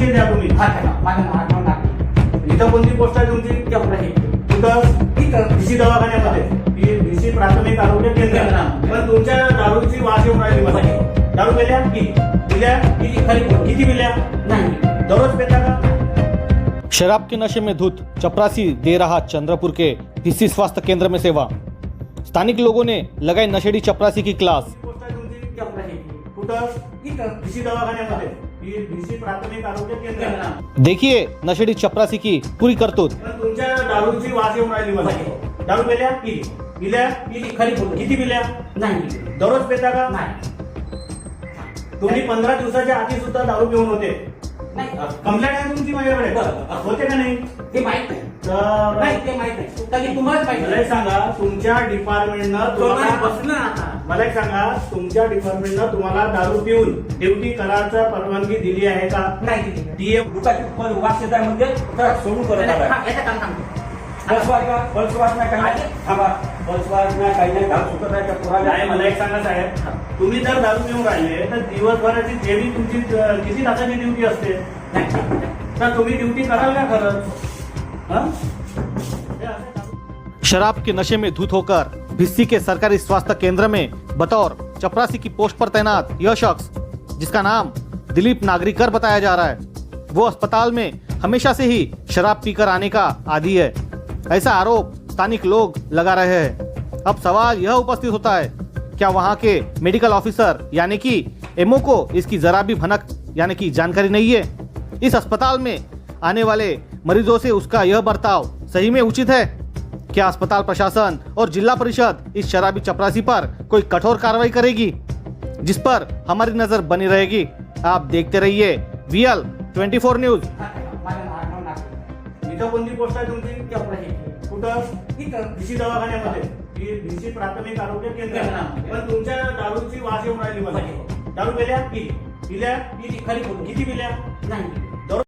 तपशील द्या तुम्ही. इथं कोणती पोस्ट आहे तुमची? कुठं? भिशी दवाखान्यामध्ये, भिशी प्राथमिक आरोग्य केंद्र. पण तुमच्या दारूची वास येऊन राहिली मला. दारू पिल्या? किती पिल्या? दररोज पिता का? शराब के नशे में धुत चपरासी दे रहा चंद्रपुर के भिसी स्वास्थ्य केंद्र में सेवा। स्थानिक लोगों ने लगाई नशेड़ी चपरासी की क्लास। कुठं? भिशी दवाखान्यामध्ये, भिशी प्राथमिक आरोग्य केंद्र. देखिए नशेड़ी चपरासी की पूरी करतूत। पण तुमच्या दारूची वास येऊन राहिली मला. दारू पिल्या? किती पिल्या? दररोज पिता का? तुम्ही 15 दिवसाच्या आधी सुद्धा दारू पिऊन होते. कंप्लेंट आहे तुमची माझ्याकडे, होते का नाही? ते माहित नाही. तर तुम्हाला मला एक सांगा, तुमच्या डिपार्टमेंटनं मला एक सांगा, तुमच्या डिपार्टमेंटनं तुम्हाला दारू पिऊन ड्युटी करायचा परवानगी दिली आहे का? नाही. टीएफ दुकाची वास येत आहे म्हणजे सोडून करत आहे. याचं काम सांगतो. बसवास नाही काही थांबा. बसवास नाही काही नाही. घाल सुटत आहे त्या पोराला. नाही, मला एक सांगा साहेब, तुम्ही जर दारू पिऊन राहिले तर दिवसभराची जेवी तुमची किती तासाची ड्युटी असते? तर तुम्ही ड्युटी कराल का खरंच? हं? शराब के नशे में धुत होकर भिस्सी के सरकारी स्वास्थ्य केंद्र में बतौर चपरासी की पोस्ट पर तैनात यह शख्स, जिसका नाम दिलीप नागरीकर बताया जा रहा है, वो अस्पताल में हमेशा से ही शराब पीकर आने का आदी है। ऐसा आरोप स्थानिक लोग लगा रहे हैं। अब सवाल यह उपस्थित होता है, क्या वहां के मेडिकल ऑफिसर यानी कि एमओ को इसकी जरा भी भनक यानी कि जानकारी नहीं है? इस अस्पताल में आने वाले मरीजों से उसका यह बर्ताव सही में उचित है? क्या अस्पताल प्रशासन और जिला परिषद इस शराबी चपरासी पर कोई कठोर कार्रवाई करेगी, जिस पर हमारी नजर बनी रहेगी? आप देखते रहिए VL 24 न्यूज। इथं कोणती पोस्ट आहे तुमची? कुठं? भिशी दवाखान्यामध्ये, भिशी प्राथमिक आरोग्य केंद्र. पण तुमच्या दारूची वास येऊन राहिली मला. दारू पिल्या? किती पिल्या?